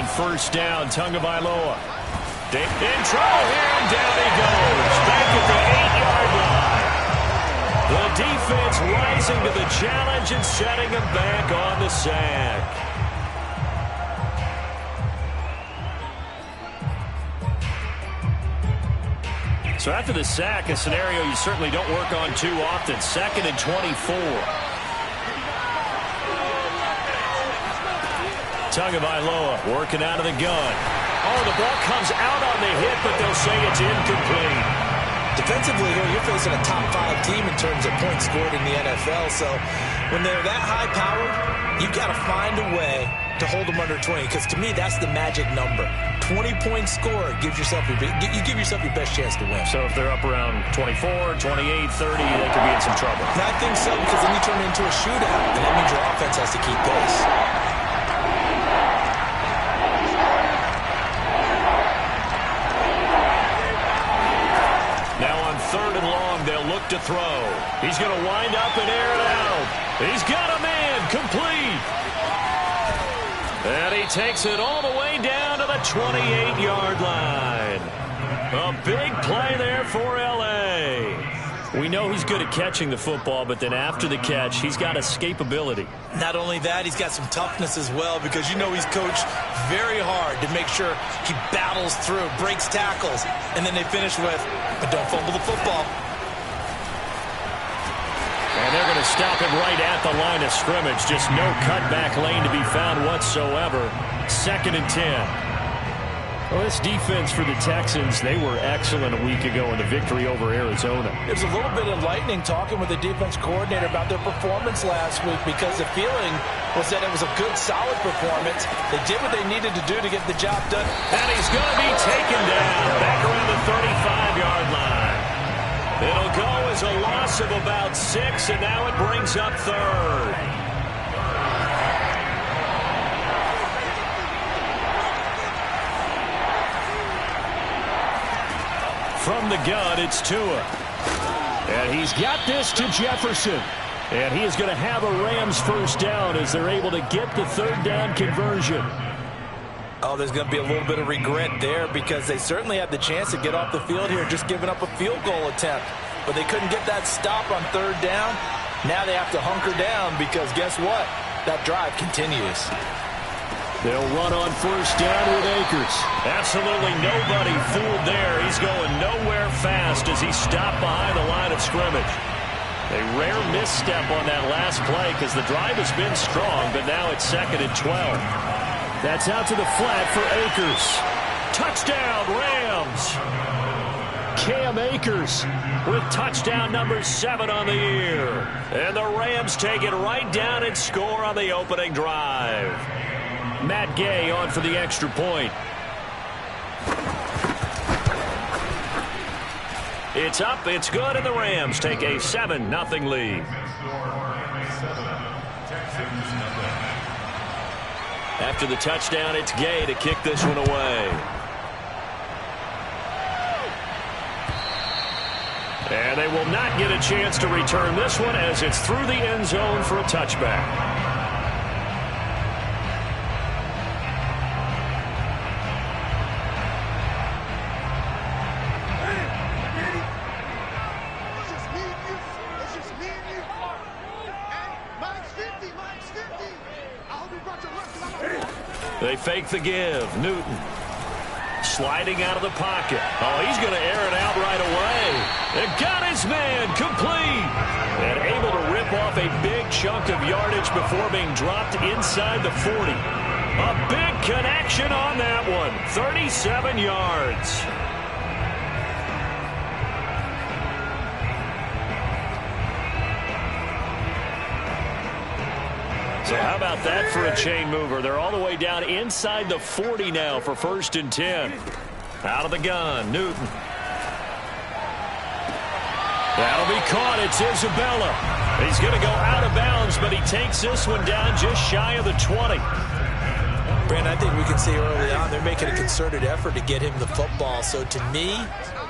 on first down. Tagovailoa. In trouble here, and down he goes. Back at the 8-yard line. The defense rising to the challenge and setting him back on the sack. So after the sack, a scenario you certainly don't work on too often. 2nd and 24. Tagovailoa working out of the gun. Oh, the ball comes out on the hit, but they'll say it's incomplete. Defensively here, you're facing a top 5 team in terms of points scored in the NFL. So when they're that high-powered, you've got to find a way to hold them under 20, because to me, that's the magic number. 20 points scored gives yourself you give yourself your best chance to win. So if they're up around 24, 28, 30, they could be in some trouble. And I think so, because then you turn it into a shootout, and that means your offense has to keep pace. Now on 3rd and long, they'll look to throw. He's going to wind up and air it out. He's got a man complete. And he takes it all the way down to the 28-yard line. A big play there for L.A. We know he's good at catching the football, but then after the catch, he's got escapability. Not only that, he's got some toughness as well, because you know he's coached very hard to make sure he battles through, breaks tackles, and then they finish with, but don't fumble the football. And they're going to stop him right at the line of scrimmage. Just no cutback lane to be found whatsoever. 2nd and 10. Well, this defense for the Texans, they were excellent a week ago in the victory over Arizona. It was a little bit enlightening talking with the defense coordinator about their performance last week, because the feeling was that it was a good, solid performance. They did what they needed to do to get the job done. And he's going to be taken down back around the 35-yard line. It'll go as a loss of about 6, and now it brings up 3rd. From the gun, it's Tua. And he's got this to Jefferson. And he is going to have a Rams first down as they're able to get the 3rd down conversion. Oh, there's going to be a little bit of regret there, because they certainly had the chance to get off the field here, just giving up a field goal attempt. But they couldn't get that stop on 3rd down. Now they have to hunker down, because guess what? That drive continues. They'll run on first down with Akers. Absolutely nobody fooled there. He's going nowhere fast as he stopped behind the line of scrimmage. A rare misstep on that last play, because the drive has been strong, but now it's 2nd and 12. That's out to the flat for Akers. Touchdown, Rams! Cam Akers with touchdown number 7 on the year. And the Rams take it right down and score on the opening drive. Matt Gay on for the extra point. It's up, it's good, and the Rams take a 7-0 lead. After the touchdown, it's Gay to kick this one away. And they will not get a chance to return this one, as it's through the end zone for a touchback. They fake the give. Newton sliding out of the pocket. Oh, he's going to air it out right away. They got his man complete. And able to rip off a big chunk of yardage before being dropped inside the 40. A big connection on that one. 37 yards. So how about that for a chain mover? They're all the way down inside the 40 now for 1st and 10. Out of the gun, Newton. That'll be caught. It's Isabella. He's going to go out of bounds, but he takes this one down just shy of the 20. Brandon, I think we can see early on they're making a concerted effort to get him the football. So to me,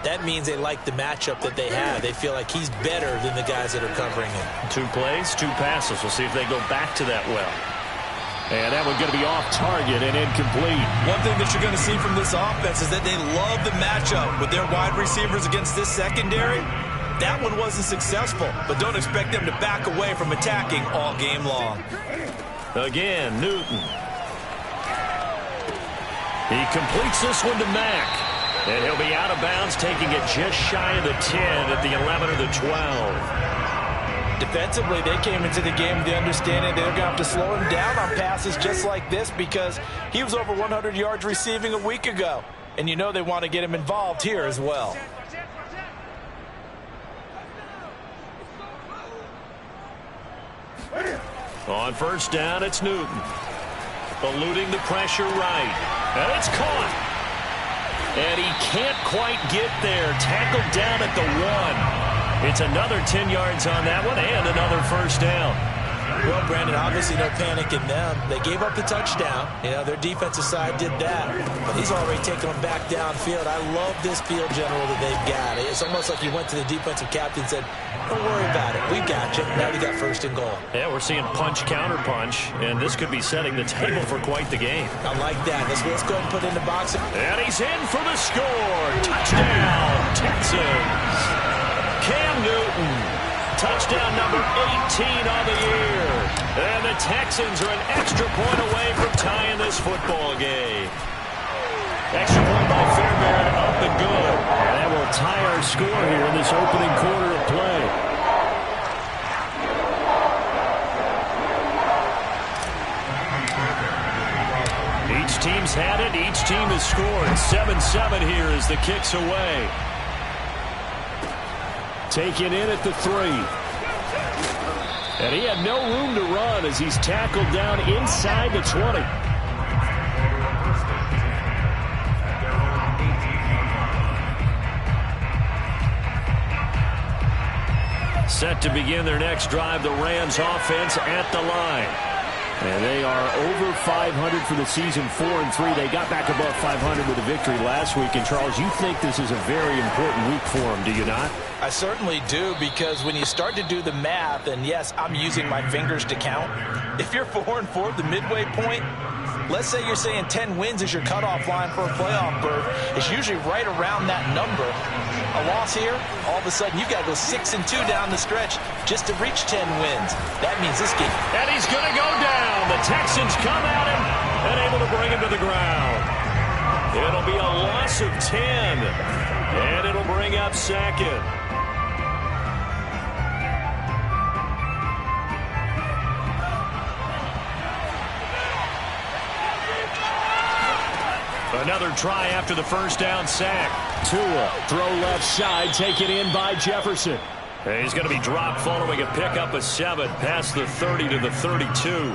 that means they like the matchup that they have. They feel like he's better than the guys that are covering him. 2 plays, 2 passes. We'll see if they go back to that well. And that one's going to be off target and incomplete. One thing that you're going to see from this offense is that they love the matchup with their wide receivers against this secondary. That one wasn't successful, but don't expect them to back away from attacking all game long. Again, Newton. He completes this one to Mack. And he'll be out of bounds, taking it just shy of the 10 at the 11 or the 12. Defensively, they came into the game with the understanding they're going to have to slow him down on passes just like this because he was over 100 yards receiving a week ago. And you know they want to get him involved here as well. On first down, it's Newton. Eluding the pressure right. And it's caught. And he can't quite get there. Tackled down at the 1. It's another 10 yards on that one and another first down. Well, Brandon, obviously no panic in them. They gave up the touchdown. You know, their defensive side did that. But he's already taken them back downfield. I love this field general that they've got. It's almost like he went to the defensive captain and said, don't worry about it. We got you. Now we got first and goal. Yeah, we're seeing punch, counter punch, and this could be setting the table for quite the game. I like that. Let's go ahead and put it in the box. And he's in for the score. Touchdown, Texans. Cam Newton, touchdown number 18 on the year. And the Texans are an extra point away from tying this football game. Extra point by Fairbairn, up and good. And that will tie our score here in this opening quarter of play. Each team's had it. Each team has scored. 7-7 here as the kick's away. Taken in at the 3. And he had no room to run as he's tackled down inside the 20. Set to begin their next drive, the Rams offense at the line. And they are over 500 for the season, 4-3. They got back above 500 with a victory last week. And, Charles, you think this is a very important week for them, do you not? I certainly do, because when you start to do the math, and yes, I'm using my fingers to count. If you're 4-4 at the midway point, let's say you're saying 10 wins is your cutoff line for a playoff berth. It's usually right around that number. A loss here, all of a sudden you've got to go 6-2 down the stretch just to reach 10 wins. That means this game. And he's going to go down. The Texans come at him and able to bring him to the ground. It'll be a loss of 10, and it'll bring up second. Another try after the first down sack. Tua, throw left side, taken in by Jefferson. And he's going to be dropped following a pickup of 7 past the 30 to the 32.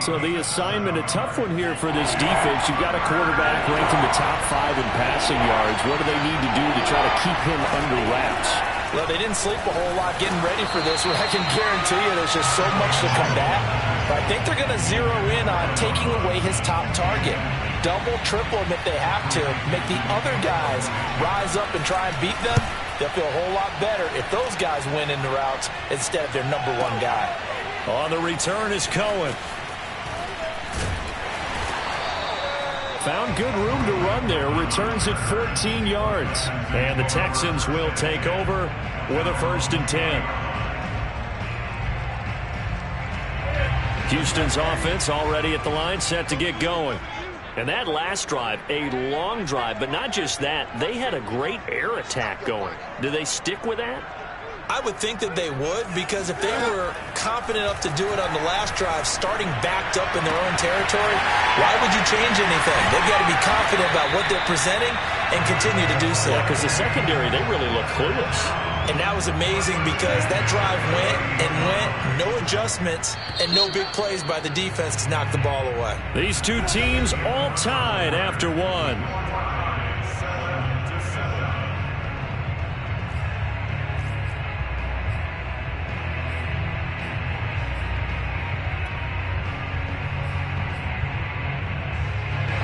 So the assignment, a tough one here for this defense. You've got a quarterback ranked in the top 5 in passing yards. What do they need to do to try to keep him under wraps? Well, they didn't sleep a whole lot getting ready for this one. I can guarantee you there's just so much to combat. But I think they're going to zero in on taking away his top target. Double, triple him if they have to. Make the other guys rise up and try and beat them. They'll feel a whole lot better if those guys win in the routes instead of their number 1 guy. On the return is Cohen. Found good room to run there. Returns at 14 yards. And the Texans will take over with a 1st and 10. Houston's offense already at the line, set to get going. And that last drive, a long drive, but not just that. They had a great air attack going. Do they stick with that? I would think that they would, because if they were confident enough to do it on the last drive, starting backed up in their own territory, why would you change anything? They've got to be confident about what they're presenting and continue to do so. Yeah, because the secondary, they really look clueless. And that was amazing because that drive went and went, no adjustments, and no big plays by the defense to knock the ball away. These two teams all tied after 1.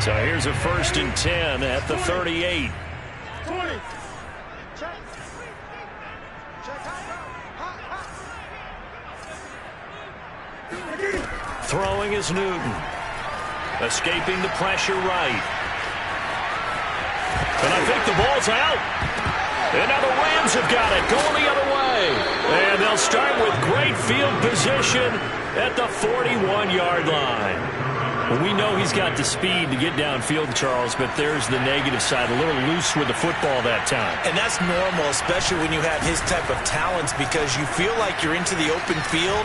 So here's a 1st and 10 at the 38. 20. Throwing is Newton. Escaping the pressure right. And I think the ball's out. And now the Rams have got it, going the other way. And they'll start with great field position at the 41-yard line. Well, we know he's got the speed to get downfield, Charles, but there's the negative side, a little loose with the football that time. And that's normal, especially when you have his type of talents, because you feel like you're into the open field,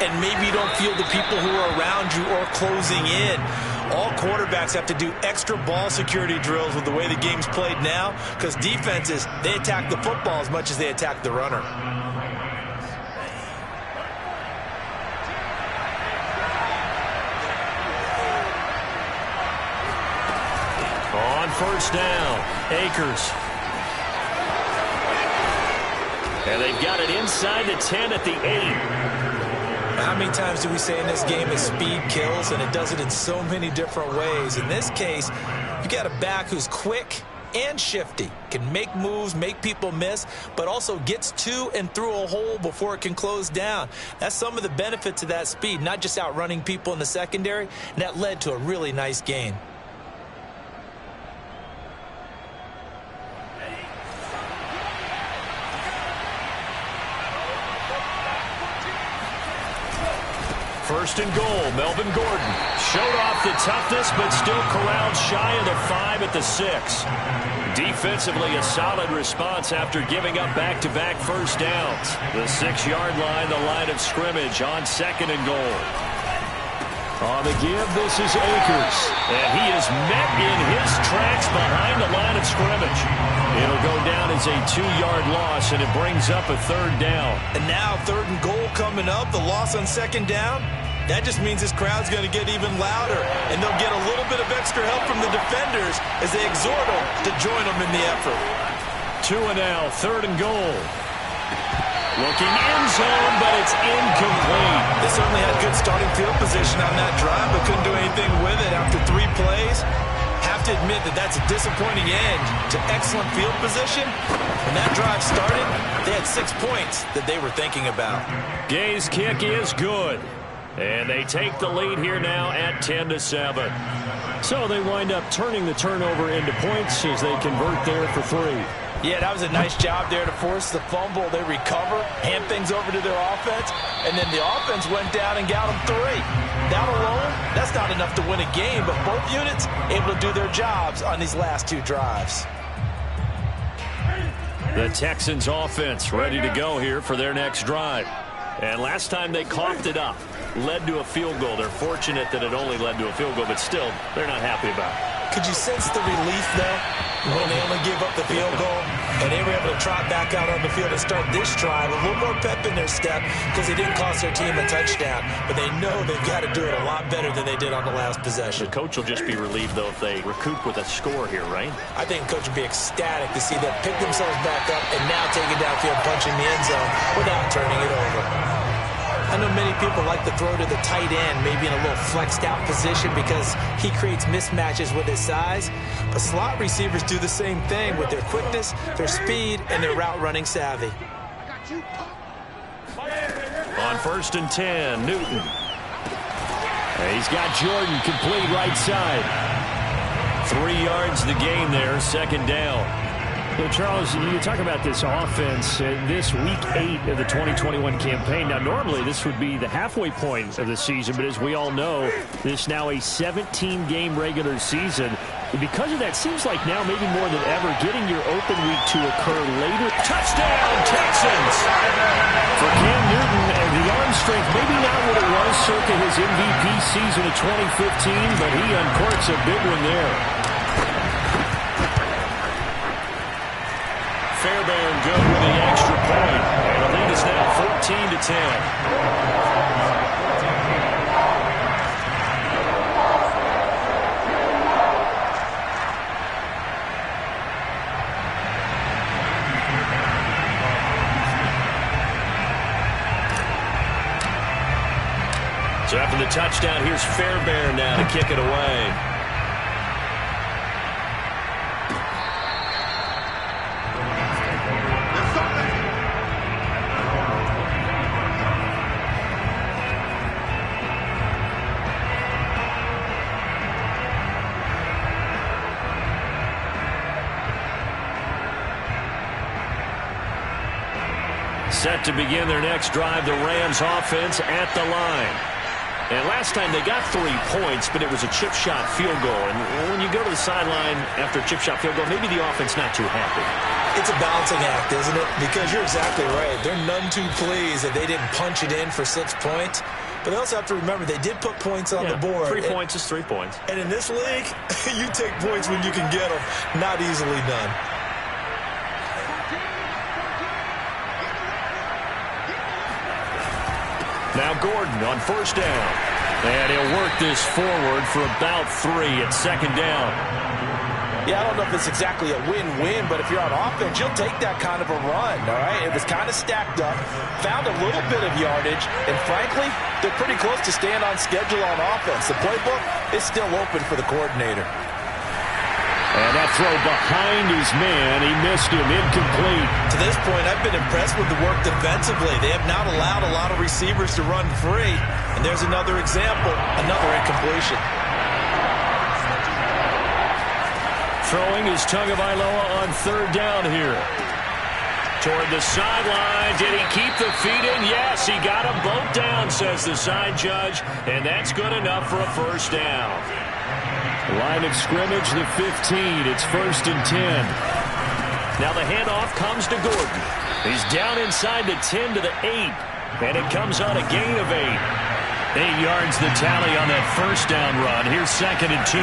and maybe you don't feel the people who are around you or closing in. All quarterbacks have to do extra ball security drills with the way the game's played now, because defenses, they attack the football as much as they attack the runner. On first down, Akers. And they've got it inside the 10 at the 8. How many times do we say in this game that speed kills, and it does it in so many different ways? In this case, you got a back who's quick and shifty, can make moves, make people miss, but also gets to and through a hole before it can close down. That's some of the benefits of that speed, not just outrunning people in the secondary, and that led to a really nice gain. First and goal, Melvin Gordon. Showed off the toughness, but still corralled shy of the 5 at the 6. Defensively, a solid response after giving up back-to-back first downs. The 6-yard line, the line of scrimmage on second and goal. On the give, this is Akers. And he is met in his tracks behind the line of scrimmage. It'll go down as a 2-yard loss, and it brings up a third down. And now third and goal coming up, the loss on second down. That just means this crowd's going to get even louder, and they'll get a little bit of extra help from the defenders as they exhort them to join them in the effort. 2 and now, third and goal. Looking end zone, but it's incomplete. They certainly had good starting field position on that drive, but couldn't do anything with it after 3 plays. Have to admit that that's a disappointing end to excellent field position. When that drive started, they had 6 points that they were thinking about. Gay's kick is good. And they take the lead here now at 10-7. So they wind up turning the turnover into points as they convert there for 3. Yeah, that was a nice job there to force the fumble. They recover, hand things over to their offense, and then the offense went down and got them 3. That alone, that's not enough to win a game, but both units able to do their jobs on these last 2 drives. The Texans offense ready to go here for their next drive. And last time they coughed it up, led to a field goal. They're fortunate that it only led to a field goal, but still, they're not happy about it. Could you sense the relief, though, when they only gave up the field goal and they were able to trot back out on the field and start this drive? A little more pep in their step because they didn't cost their team a touchdown, but they know they've got to do it a lot better than they did on the last possession. The coach will just be relieved, though, if they recoup with a score here, right? I think the coach would be ecstatic to see them pick themselves back up and now take it downfield, punching the end zone without turning it over. I know many people like to throw to the tight end, maybe in a little flexed out position because he creates mismatches with his size. But slot receivers do the same thing with their quickness, their speed, and their route running savvy. On first and 10, Newton. He's got Jordan complete right side. 3 yards the gain there, second down. So, Charles, you talk about this offense, this week 8 of the 2021 campaign. Now, normally this would be the halfway point of the season, but as we all know, this is now a 17-game regular season. And because of that, seems like now maybe more than ever, getting your open week to occur later. Touchdown, Texans! For Cam Newton, the arm strength, maybe not what it was circa his MVP season of 2015, but he uncorks a big one there. Fairbairn good with the extra point. And the lead is now 14-10. So after the touchdown, here's Fairbairn now to kick it away. Set to begin their next drive, the Rams offense at the line. And last time they got 3 points, but it was a chip shot field goal. And when you go to the sideline after a chip shot field goal, maybe the offense not too happy. It's a balancing act, isn't it? Because you're exactly right. They're none too pleased that they didn't punch it in for 6 points. But they also have to remember they did put points on the board. 3 points is 3 points. And in this league, you take points when you can get them. Not easily done. Now Gordon on first down. And he'll work this forward for about 3 at second down. Yeah, I don't know if it's exactly a win-win, but if you're on offense, you'll take that kind of a run, all right? It was kind of stacked up, found a little bit of yardage, and frankly, they're pretty close to staying on schedule on offense. The playbook is still open for the coordinator. And that throw behind his man, he missed him, incomplete. To this point, I've been impressed with the work defensively. They have not allowed a lot of receivers to run free, and there's another example, another incompletion. Throwing is Tagovailoa on third down here. Toward the sideline. Did he keep the feet in? Yes, he got them both down, says the side judge. And that's good enough for a first down. Line of scrimmage, the 15. It's 1st and 10. Now the handoff comes to Gordon. He's down inside the 10 to the 8. And it comes on a gain of 8. 8 yards the tally on that first down run. Here's 2nd and 2.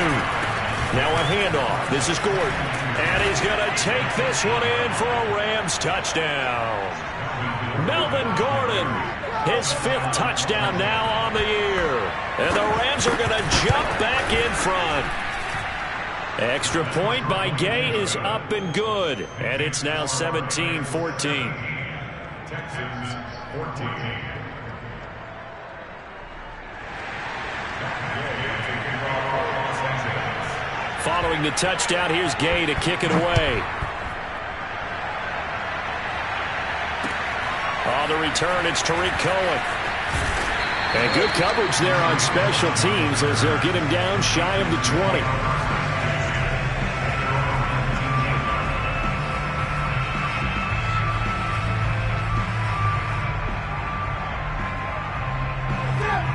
Now a handoff. This is Gordon. And he's going to take this one in for a Rams touchdown. Melvin Gordon, his 5th touchdown now on the year. And the Rams are going to jump back in front. Extra point by Gay is up and good. And it's now 17-14. Texans 14. Following the touchdown, here's Gay to kick it away. On the return, it's Tariq Cohen. And good coverage there on special teams as they'll get him down shy of the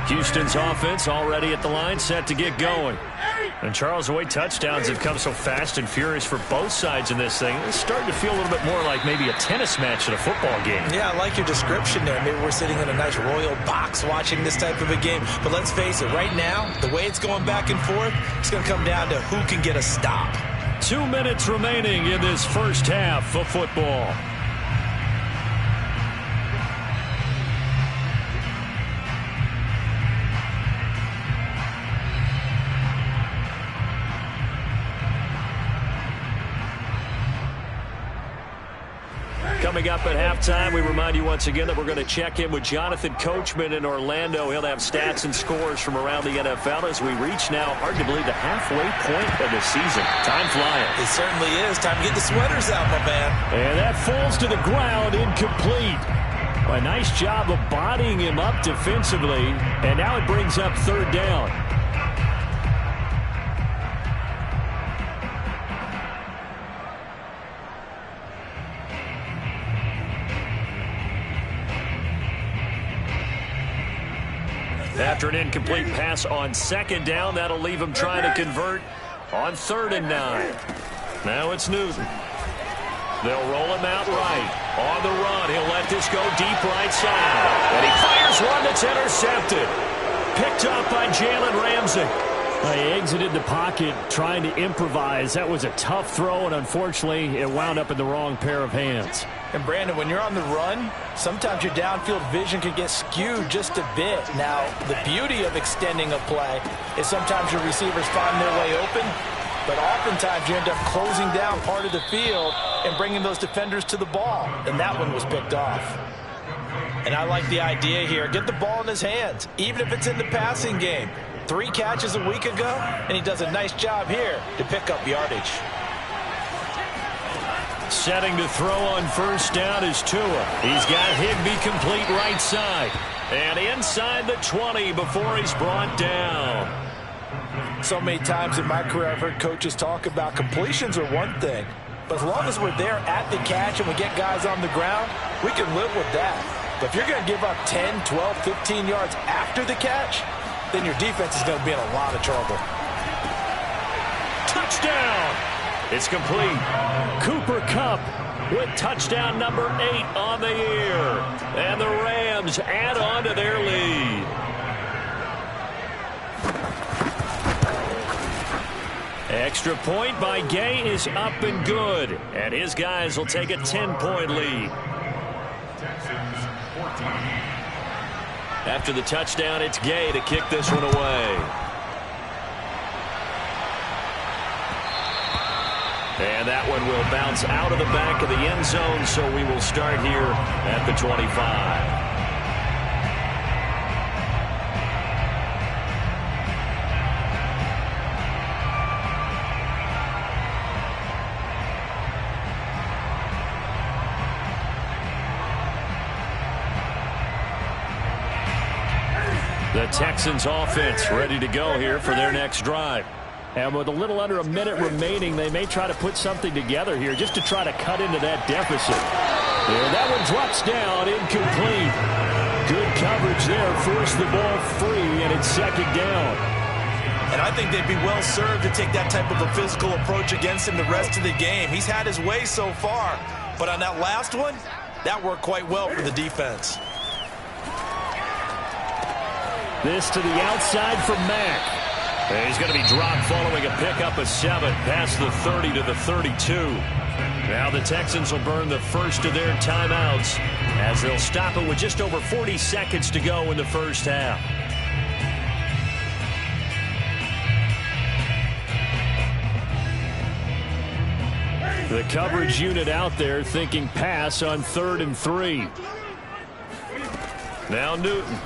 20. Houston's offense already at the line, set to get going. And Charles, the way touchdowns have come so fast and furious for both sides in this thing, it's starting to feel a little bit more like maybe a tennis match at a football game. Yeah, I like your description there. Maybe we're sitting in a nice royal box watching this type of a game. But let's face it, right now, the way it's going back and forth, it's going to come down to who can get a stop. 2 minutes remaining in this first half of football. Coming up at halftime, we remind you once again that we're going to check in with Jonathan Coachman in Orlando. He'll have stats and scores from around the NFL as we reach now, hard to believe, the halfway point of the season. Time flying. It certainly is. Time to get the sweaters out, my man. And that falls to the ground, incomplete. A nice job of bodying him up defensively, and now it brings up third down. After an incomplete pass on second down, that'll leave him trying to convert on 3rd and 9. Now it's Newton. They'll roll him out right. On the run, he'll let this go deep right side. And he fires one that's intercepted. Picked up by Jalen Ramsey. He exited the pocket trying to improvise. That was a tough throw, and unfortunately, it wound up in the wrong pair of hands. And, Brandon, when you're on the run, sometimes your downfield vision can get skewed just a bit. Now, the beauty of extending a play is sometimes your receivers find their way open, but oftentimes you end up closing down part of the field and bringing those defenders to the ball, and that one was picked off. And I like the idea here. Get the ball in his hands, even if it's in the passing game. 3 catches a week ago, and he does a nice job here to pick up yardage. Setting to throw on first down is Tua. He's got Higbee complete right side. And inside the 20 before he's brought down. So many times in my career I've heard coaches talk about completions are one thing, But as long as we're there at the catch and we get guys on the ground, we can live with that. But if you're going to give up 10, 12, 15 yards after the catch, then your defense is going to be in a lot of trouble. Touchdown! It's complete. Cooper Kupp with touchdown number 8 on the year. And the Rams add on to their lead. Extra point by Gay is up and good. And his guys will take a 10-point lead. After the touchdown, it's Gay to kick this one away. And that one will bounce out of the back of the end zone, so we will start here at the 25. The Texans offense ready to go here for their next drive. And with a little under a minute remaining, they may try to put something together here just to try to cut into that deficit. And that one drops down, incomplete. Good coverage there, forced the ball free, and it's second down. And I think they'd be well served to take that type of a physical approach against him the rest of the game. He's had his way so far, but on that last one, that worked quite well for the defense. This to the outside for Mack. And he's going to be dropped following a pickup of 7 past the 30 to the 32. Now the Texans will burn the first of their timeouts as they'll stop it with just over 40 seconds to go in the first half. The coverage unit out there thinking pass on 3rd and 3. Now Newton.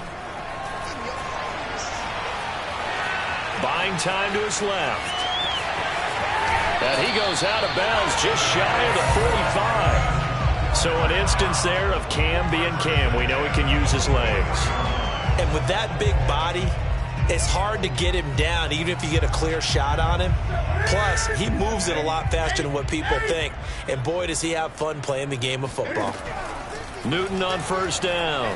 Buying time to his left. And he goes out of bounds just shy of the 45. So an instance there of Cam being Cam. We know he can use his legs. And with that big body, it's hard to get him down even if you get a clear shot on him. Plus, he moves it a lot faster than what people think. And boy, does he have fun playing the game of football. Newton on first down.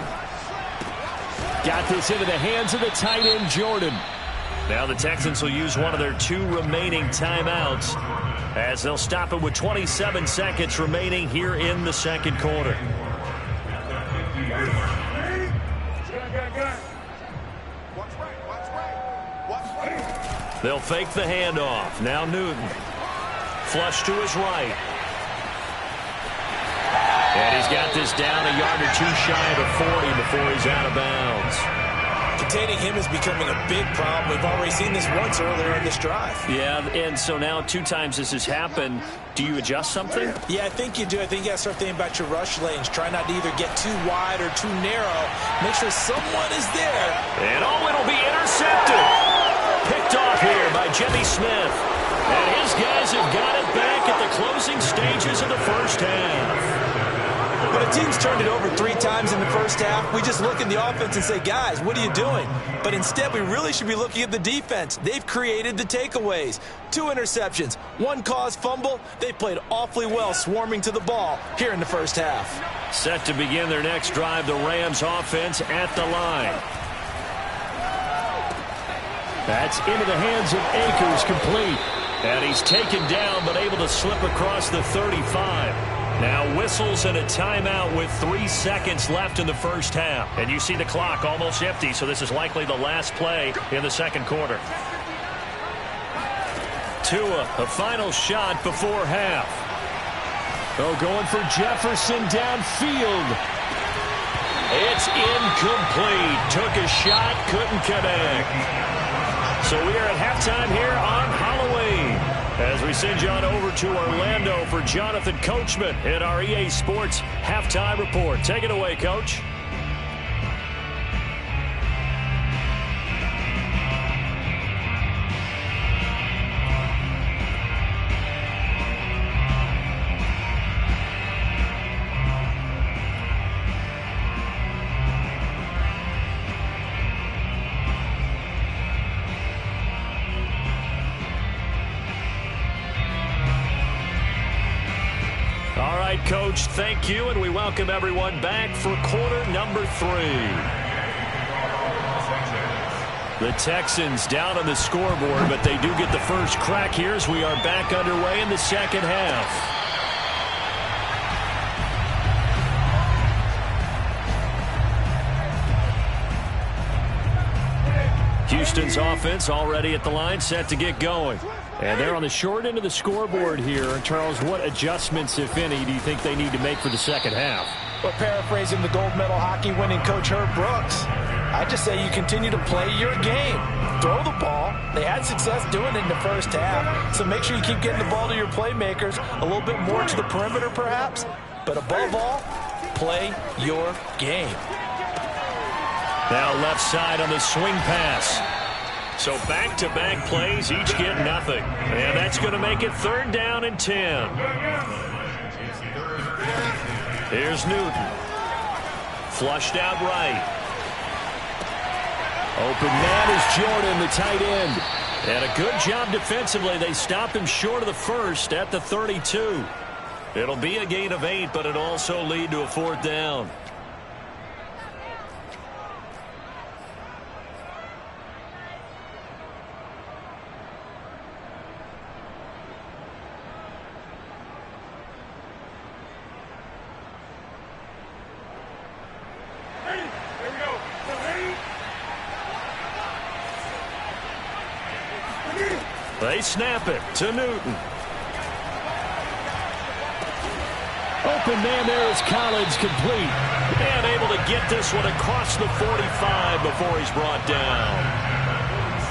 Got this into the hands of the tight end, Jordan. Now the Texans will use one of their 2 remaining timeouts as they'll stop it with 27 seconds remaining here in the second quarter. They'll fake the handoff. Now Newton. Flush to his right. And he's got this down a yard or 2 shy of the 40 before he's out of bounds. Containing him is becoming a big problem. We've already seen this once earlier in this drive. Yeah, and so now 2 times this has happened. Do you adjust something? Yeah, I think you do. I think you got to start thinking about your rush lanes. Try not to either get too wide or too narrow. Make sure someone is there. And it'll be intercepted. Picked off here by Jimmy Smith. And his guys have got it back at the closing stages of the first half. When a team's turned it over 3 times in the first half, we just look at the offense and say, guys, what are you doing? But instead, we really should be looking at the defense. They've created the takeaways. 2 interceptions, 1 caused fumble. They played awfully well swarming to the ball here in the first half. Set to begin their next drive, the Rams offense at the line. That's into the hands of Akers, complete. And he's taken down but able to slip across the 35. Now whistles and a timeout with 3 seconds left in the first half. And you see the clock almost empty, so this is likely the last play in the second quarter. Tua, a final shot before half. Oh, going for Jefferson downfield. It's incomplete. Took a shot, couldn't connect. So we are at halftime here on Halloween, as we send you on over to Orlando for Jonathan Coachman in our EA Sports Halftime Report. Take it away, Coach. Coach. Thank you, and we welcome everyone back for quarter number 3. The Texans down on the scoreboard, but they do get the first crack here as we are back underway in the second half. Houston's offense already at the line, set to get going. And they're on the short end of the scoreboard here. Charles, what adjustments, if any, do you think they need to make for the second half? Well, paraphrasing the gold medal hockey winning coach Herb Brooks, I just say you continue to play your game. Throw the ball. They had success doing it in the first half, so make sure you keep getting the ball to your playmakers, a little bit more to the perimeter perhaps, but above all, play your game. Now left side on the swing pass. So back-to-back plays, each get nothing. And that's going to make it 3rd down and 10. Here's Newton. Flushed out right. Open man is Jordan, the tight end. And a good job defensively. They stop him short of the first at the 32. It'll be a gain of 8, but it'll also lead to a 4th down. They snap it to Newton. Open man there is Collins, complete. And able to get this one across the 45 before he's brought down.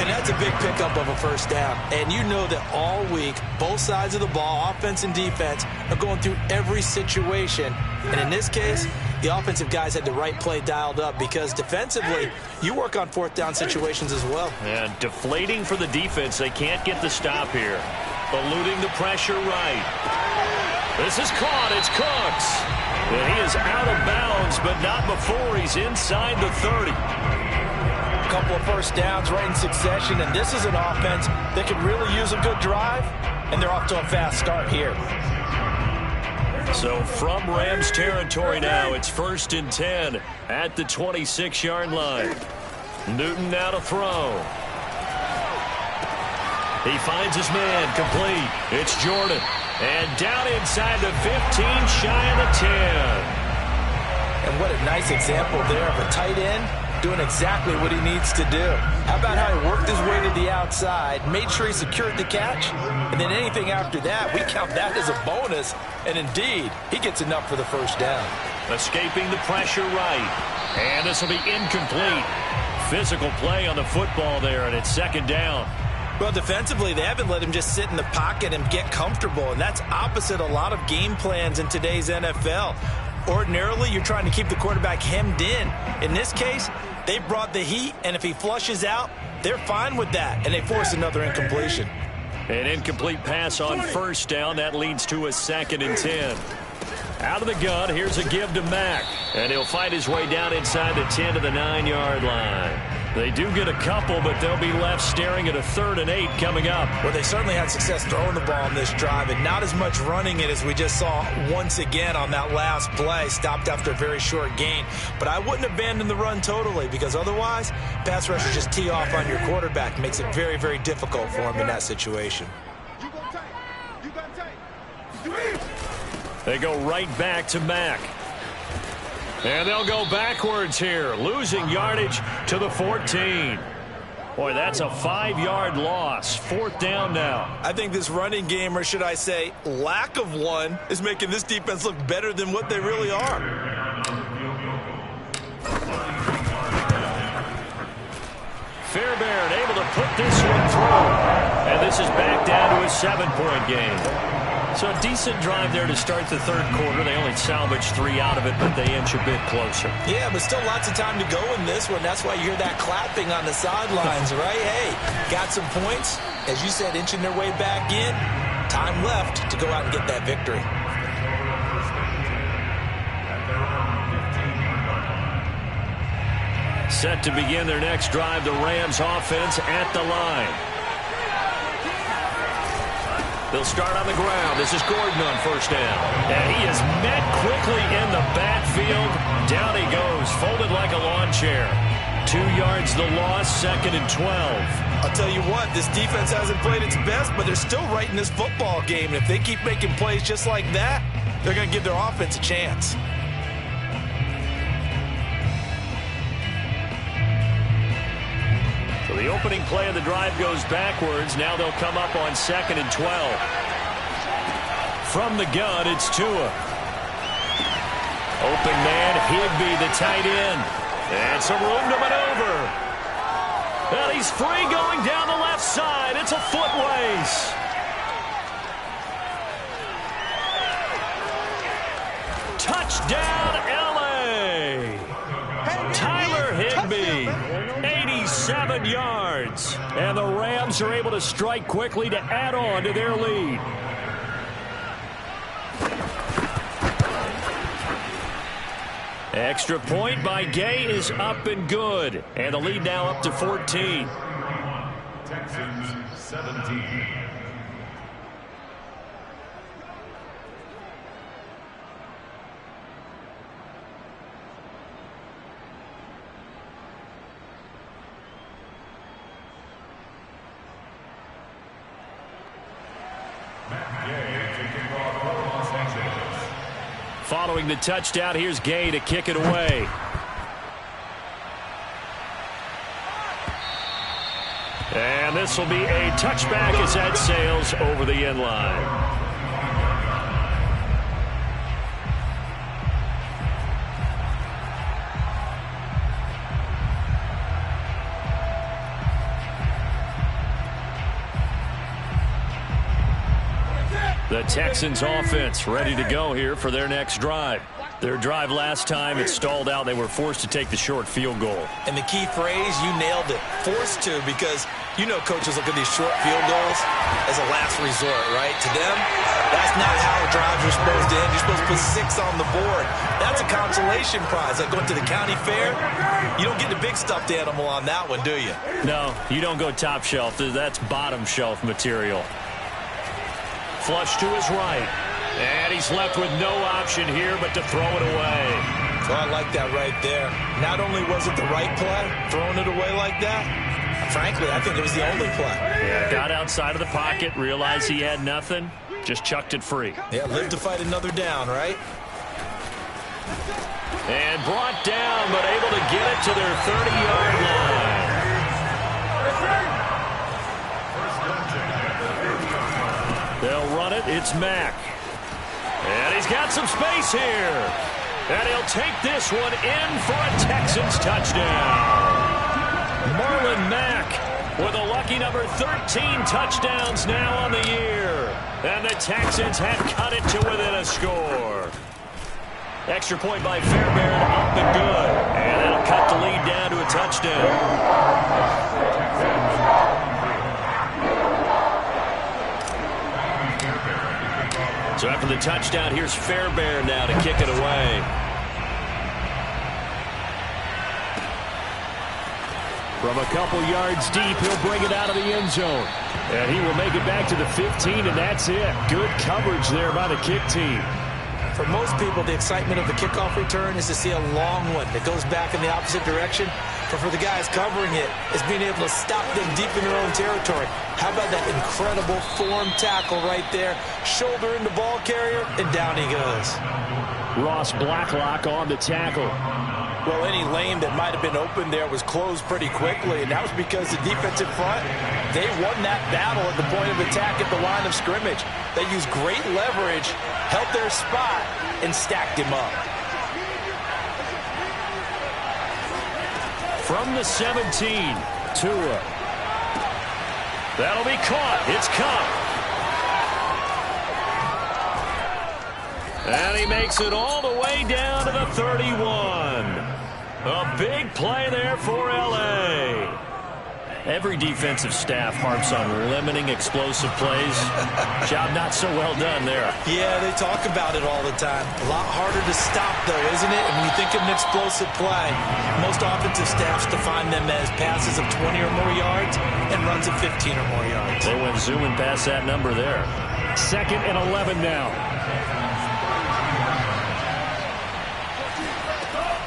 And that's a big pickup of a first down. And you know that all week, both sides of the ball, offense and defense, are going through every situation. And in this case, the offensive guys had the right play dialed up because defensively, you work on 4th down situations as well. And deflating for the defense. They can't get the stop here. Eluding the pressure right. This is caught. It's Cooks. And he is out of bounds, but not before he's inside the 30. A couple of first downs right in succession, and this is an offense that could really use a good drive, and they're off to a fast start here. So from Rams territory now, it's 1st and 10 at the 26-yard line. Newton now to throw. He finds his man, complete. It's Jordan. And down inside the 15, shy of the 10. And what a nice example there of a tight end doing exactly what he needs to do. How about how he worked his way to the outside, made sure he secured the catch, and then anything after that, we count that as a bonus. And indeed, he gets enough for the first down. Escaping the pressure right. And this will be incomplete. Physical play on the football there, and it's 2nd down. Well, defensively, they haven't let him just sit in the pocket and get comfortable, and that's opposite a lot of game plans in today's NFL. Ordinarily, you're trying to keep the quarterback hemmed in. In this case, they brought the heat, and if he flushes out, they're fine with that, and they force another incompletion. An incomplete pass on 1st down. That leads to a 2nd and 10. Out of the gun, here's a give to Mack. And he'll fight his way down inside the 10 to the 9-yard line. They do get a couple, but they'll be left staring at a 3rd and 8 coming up. Well, they certainly had success throwing the ball on this drive, and not as much running it as we just saw once again on that last play. Stopped after a very short gain. But I wouldn't abandon the run totally, because otherwise, pass rushers just tee off on your quarterback. Makes it very, very difficult for him in that situation. They go right back to Mack. And they'll go backwards here, losing yardage to the 14. Boy, that's a 5-yard loss. 4th down now. I think this running game, or should I say lack of one, is making this defense look better than what they really are. Fairbairn able to put this one through. And this is back down to a 7-point game. So a decent drive there to start the 3rd quarter. They only salvaged 3 out of it, but they inch a bit closer. Yeah, but still lots of time to go in this one. That's why you hear that clapping on the sidelines, right? Hey, got some points. As you said, inching their way back in. Time left to go out and get that victory. Set to begin their next drive, the Rams offense at the line. They'll start on the ground. This is Gordon on first down. And he is met quickly in the backfield. Down he goes, folded like a lawn chair. 2 yards the loss, 2nd and 12. I'll tell you what, this defense hasn't played its best, but they're still right in this football game. And if they keep making plays just like that, they're going to give their offense a chance. So the opening play of the drive goes backwards. Now they'll come up on 2nd and 12. From the gun, it's Tua. Open man, Higbee, the tight end. And some room to maneuver. And he's free going down the left side. It's a foot race. Touchdown, L.A. Tyler Higbee, 87 yards. And the Rams are able to strike quickly to add on to their lead. Extra point by Gay is up and good. And the lead now up to 14. Texans 17. Following the touchdown, here's Gay to kick it away. And this will be a touchback as that sails over the end line. The Texans offense ready to go here for their next drive. Their drive last time, it stalled out. They were forced to take the short field goal. And the key phrase, you nailed it. Forced to, because you know coaches look at these short field goals as a last resort, right? To them, that's not how drives are supposed to end. You're supposed to put 6 on the board. That's a consolation prize. Like going to the county fair, you don't get the big stuffed animal on that one, do you? No, you don't go top shelf. That's bottom shelf material. Flush to his right. And he's left with no option here but to throw it away. Oh, I like that right there. Not only was it the right play, throwing it away like that, frankly, I think it was the only play. Yeah, got outside of the pocket, realized he had nothing, just chucked it free. Yeah, live to fight another down, right? And brought down, but able to get it to their 30-yard line. They'll run it. It's Mack. And he's got some space here. And he'll take this one in for a Texans touchdown. Marlon Mack with a lucky number 13 touchdowns now on the year. And the Texans have cut it to within a score. Extra point by Fairbairn, up and good. And that'll cut the lead down to a touchdown. So after the touchdown, here's Fairbairn now to kick it away. From a couple yards deep, he'll bring it out of the end zone. And he will make it back to the 15, and that's it. Good coverage there by the kick team. For most people, the excitement of the kickoff return is to see a long one that goes back in the opposite direction. But for the guys covering it, is being able to stop them deep in their own territory. How about that incredible form tackle right there? Shoulder into ball carrier, and down he goes. Ross Blacklock on the tackle. Well, any lane that might have been open there was closed pretty quickly, and that was because the defensive front, they won that battle at the point of attack at the line of scrimmage. They used great leverage, held their spot, and stacked him up. From the 17, Tua. That'll be caught. It's Kupp. And he makes it all the way down to the 31. A big play there for L.A. Every defensive staff harps on limiting explosive plays. Job not so well done there. Yeah, they talk about it all the time. A lot harder to stop, though, isn't it? And when you think of an explosive play, most offensive staffs define them as passes of 20 or more yards and runs of 15 or more yards. They went zooming past that number there. 2nd and 11 now.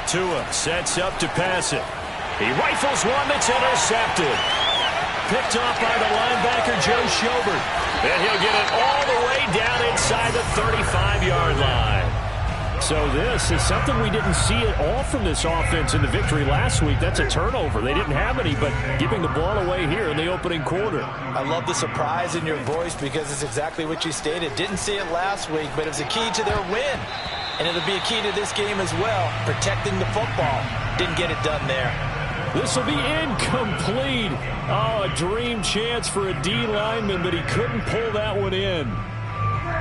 Tua sets up to pass it. He rifles one that's intercepted. Picked off by the linebacker, Joe Schobert. And he'll get it all the way down inside the 35-yard line. So this is something we didn't see at all from this offense in the victory last week. That's a turnover. They didn't have any, but giving the ball away here in the opening quarter. I love the surprise in your voice because it's exactly what you stated. Didn't see it last week, but it was a key to their win. And it'll be a key to this game as well, protecting the football. Didn't get it done there. This will be incomplete. Oh, a dream chance for a D lineman, but he couldn't pull that one in.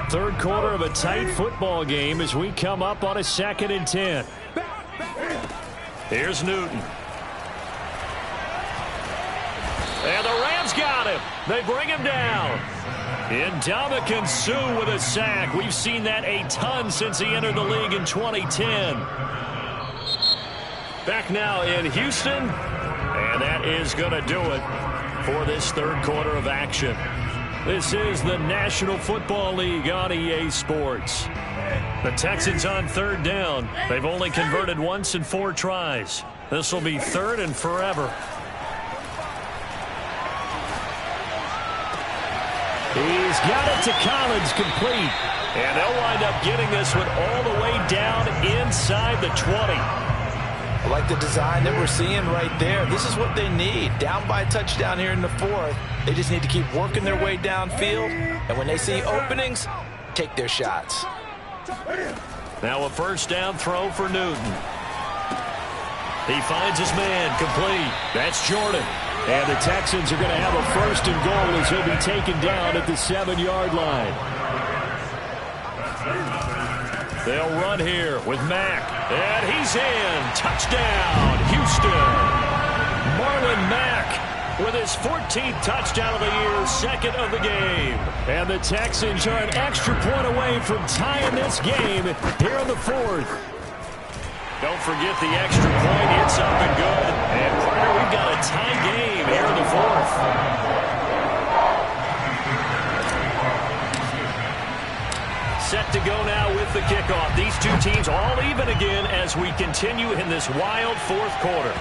Third quarter of a tight football game as we come up on a 2nd and 10. Here's Newton. And the Rams got him. They bring him down. Ndamukong Suh with a sack. We've seen that a ton since he entered the league in 2010. Back now in Houston, and that is going to do it for this third quarter of action. This is the National Football League on EA Sports. The Texans on 3rd down. They've only converted once in 4 tries. This will be 3rd and forever. He's got it to Collins, complete. And they'll wind up getting this one all the way down inside the 20. I like the design that we're seeing right there. This is what they need. Down by a touchdown here in the 4th. They just need to keep working their way downfield. And when they see openings, take their shots. Now a first down throw for Newton. He finds his man, complete. That's Jordan. And the Texans are going to have a 1st and goal as he'll be taken down at the 7-yard line. They'll run here with Mack. And he's in. Touchdown, Houston. Marlon Mack with his 14th touchdown of the year, 2nd of the game. And the Texans are an extra point away from tying this game here in the 4th. Don't forget the extra point. It's up and good. And partner, we've got a tie game here in the 4th. Set to go now with the kickoff. These two teams all even again as we continue in this wild 4th quarter.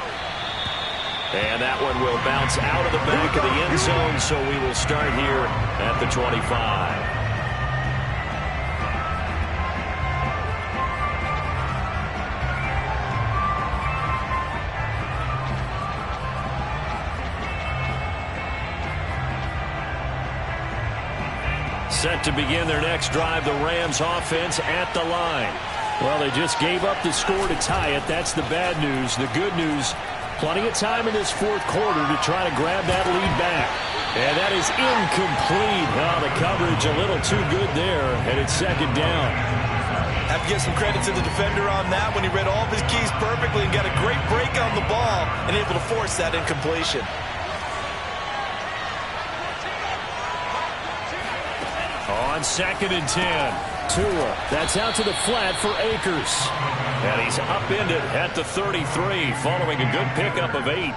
And that one will bounce out of the back of the end zone, so we will start here at the 25. Set to begin their next drive, the Rams offense at the line. Well, they just gave up the score to tie it. That's the bad news. The good news, plenty of time in this 4th quarter to try to grab that lead back. And that is incomplete. Oh, the coverage a little too good there, and it's 2nd down. Have to give some credit to the defender on that when he read all of his keys perfectly and got a great break on the ball and able to force that incompletion. On 2nd and 10. Tua, that's out to the flat for Akers. And he's upended at the 33 following a good pickup of 8.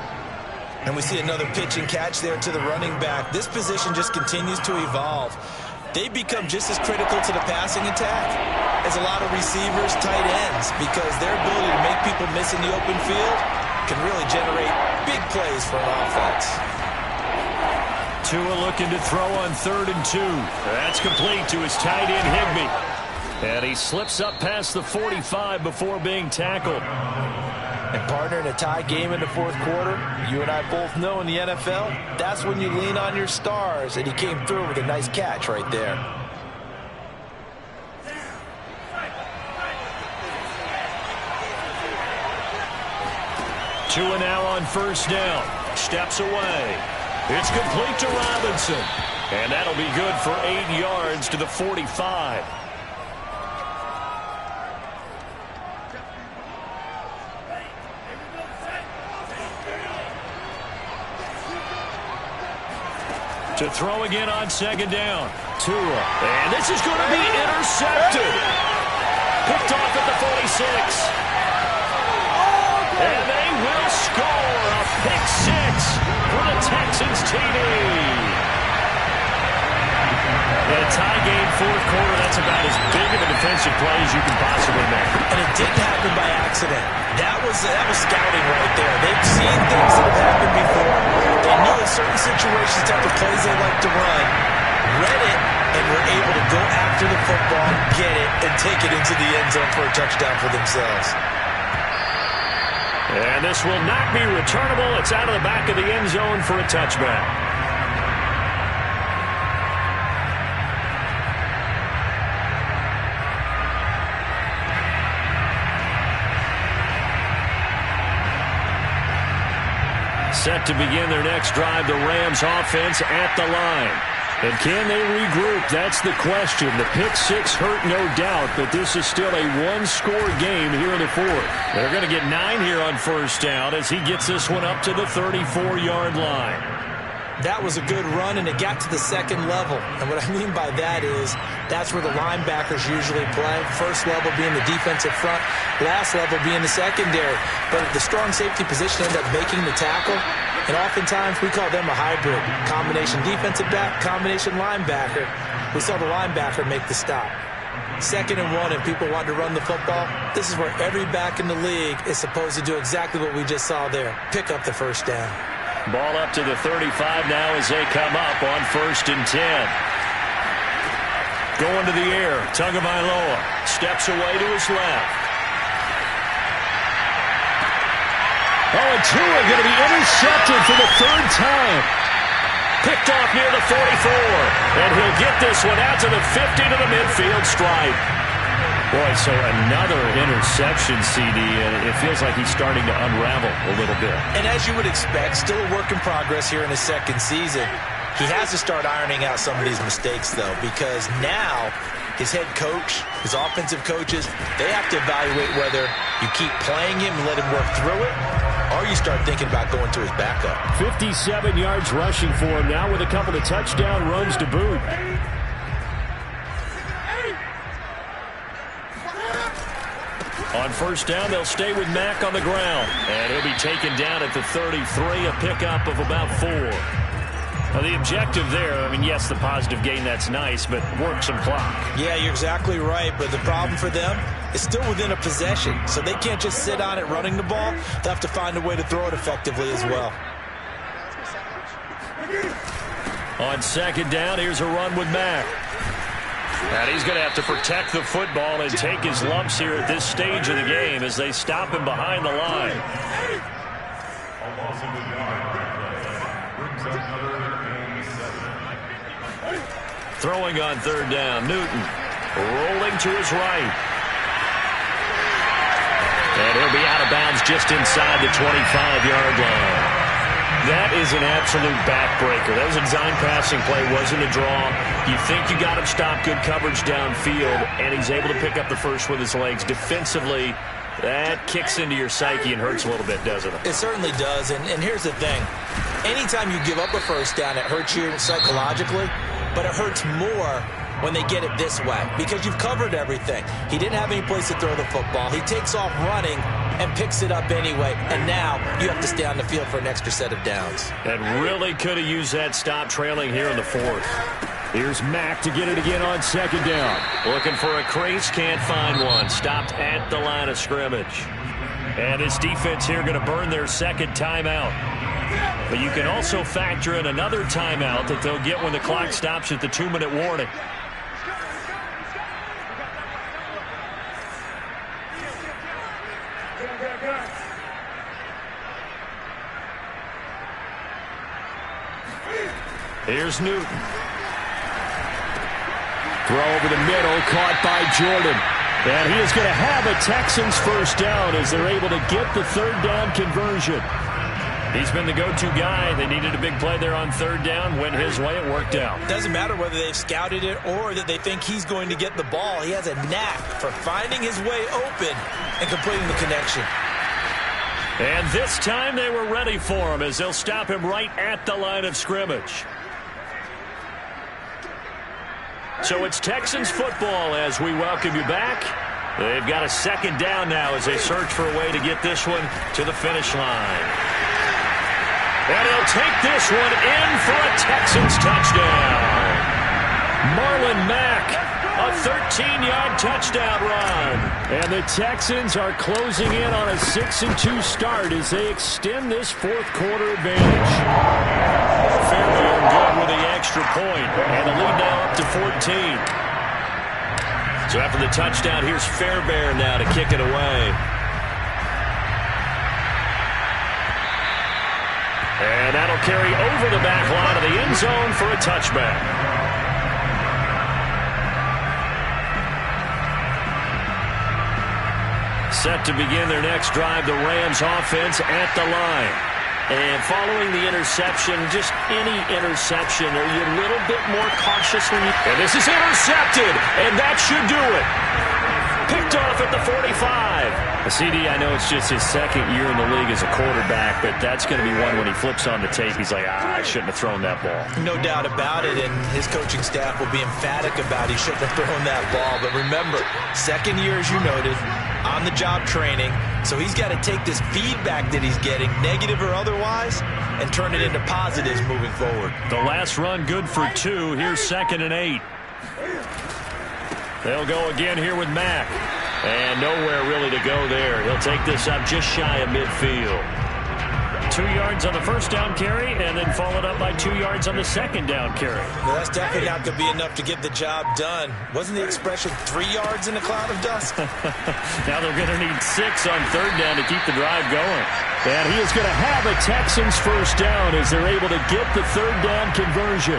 And we see another pitch and catch there to the running back. This position just continues to evolve. They become just as critical to the passing attack as a lot of receivers, tight ends, because their ability to make people miss in the open field can really generate big plays for an offense. Tua looking to throw on 3rd and 2. That's complete to his tight end, Higbee. And he slips up past the 45 before being tackled. And partner, in a tie game in the 4th quarter, you and I both know in the NFL, that's when you lean on your stars, and he came through with a nice catch right there. Tua now on 1st down. Steps away. It's complete to Robinson. And that'll be good for 8 yards to the 45. To throw again on 2nd down. Tua. And this is going to be intercepted. Picked off at the 46. And they will score a pick 6 for the Texans TD. The tie-game fourth quarter, that's about as big of a defensive play as you can possibly make. And it didn't happen by accident. That was scouting right there. They've seen things that have happened before. They knew in certain situations, type of plays they like to run, read it, and were able to go after the football, get it, and take it into the end zone for a touchdown for themselves. And this will not be returnable. It's out of the back of the end zone for a touchback. Set to begin their next drive, the Rams offense at the line. And can they regroup? That's the question. The pick six hurt, no doubt, but this is still a one-score game here in the fourth. They're going to get 9 here on first down as he gets this one up to the 34-yard line. That was a good run, and it got to the second level. And what I mean by that is that's where the linebackers usually play. First level being the defensive front, last level being the secondary. But the strong safety position ended up making the tackle. And oftentimes we call them a hybrid. Combination defensive back, combination linebacker. We saw the linebacker make the stop. 2nd and 1, and people want to run the football. This is where every back in the league is supposed to do exactly what we just saw there. Pick up the first down. Ball up to the 35 now as they come up on 1st and 10. Going to the air. Tagovailoa steps away to his left. Oh, and Tua going to be intercepted for the 3rd time. Picked off near the 44. And he'll get this one out to the 50 to the midfield stripe. Boy, so another interception, CD, and it feels like he's starting to unravel a little bit. And as you would expect, still a work in progress here in his 2nd season. He has to start ironing out some of these mistakes, though, because now his head coach, his offensive coaches, they have to evaluate whether you keep playing him and let him work through it, or you start thinking about going to his backup. 57 yards rushing for him now with a couple of touchdown runs to boot. On first down, they'll stay with Mack on the ground. And he'll be taken down at the 33, a pickup of about 4. Now, the objective there, I mean, yes, the positive gain, that's nice, but work some clock. Yeah, you're exactly right, but the problem for them is still within a possession, so they can't just sit on it running the ball. They'll have to find a way to throw it effectively as well. On 2nd down, here's a run with Mack. And he's going to have to protect the football and take his lumps here at this stage of the game as they stop him behind the line. Throwing on 3rd down, Newton rolling to his right. And he'll be out of bounds just inside the 25-yard line. That is an absolute backbreaker. That was a design passing play, wasn't a draw. You think you got him stopped, good coverage downfield, and he's able to pick up the first with his legs. Defensively, that kicks into your psyche and hurts a little bit, doesn't it? It certainly does, and here's the thing. Anytime you give up a first down, it hurts you psychologically, but it hurts more when they get it this way because you've covered everything. He didn't have any place to throw the football. He takes off running and picks it up anyway, and now you have to stay on the field for an extra set of downs. And really could have used that stop trailing here in the 4th. Here's Mack to get it again on 2nd down. Looking for a crease, can't find one. Stopped at the line of scrimmage. And his defense here going to burn their 2nd timeout. But you can also factor in another timeout that they'll get when the clock stops at the 2-minute warning. Here's Newton. Throw over the middle, caught by Jordan. And he is going to have a Texans first down as they're able to get the 3rd down conversion. He's been the go-to guy. They needed a big play there on 3rd down. Went his way, it worked out. Doesn't matter whether they've scouted it or that they think he's going to get the ball. He has a knack for finding his way open and completing the connection. And this time they were ready for him as they'll stop him right at the line of scrimmage. So it's Texans football as we welcome you back. They've got a 2nd down now as they search for a way to get this one to the finish line. And he'll take this one in for a Texans touchdown. Marlon Mack, a 13-yard touchdown run. And the Texans are closing in on a 6-2 start as they extend this fourth quarter advantage. Fairbairn good with the extra point, and the lead now up to 14. So after the touchdown, here's Fairbairn now to kick it away. And that'll carry over the back line of the end zone for a touchback. Set to begin their next drive, the Rams offense at the line. And following the interception, just any interception, are you a little bit more cautious when you... And this is intercepted, and that should do it. Picked off at the 45. CD, I know it's just his second year in the league as a quarterback, but that's going to be one when he flips on the tape. He's like, I shouldn't have thrown that ball. No doubt about it, and his coaching staff will be emphatic about he shouldn't have thrown that ball. But remember, second year, as you noted, on-the-job training, so he's got to take this feedback that he's getting, negative or otherwise, and turn it into positives moving forward. The last run good for 2. Here's 2nd and 8. They'll go again here with Mack. And nowhere really to go there. He'll take this up just shy of midfield. 2 yards on the first down carry, and then followed up by 2 yards on the second down carry. Well, that's definitely not going to be enough to get the job done. Wasn't the expression 3 yards in a cloud of dust? Now they're going to need 6 on third down to keep the drive going. And he is going to have a Texans first down as they're able to get the third down conversion.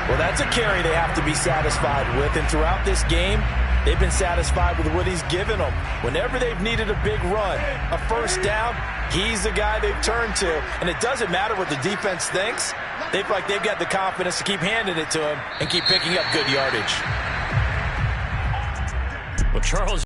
Well, that's a carry they have to be satisfied with, and throughout this game, they've been satisfied with what he's given them. Whenever they've needed a big run, a first down, he's the guy they've turned to. And it doesn't matter what the defense thinks. They feel like they've got the confidence to keep handing it to him and keep picking up good yardage. Well, Charles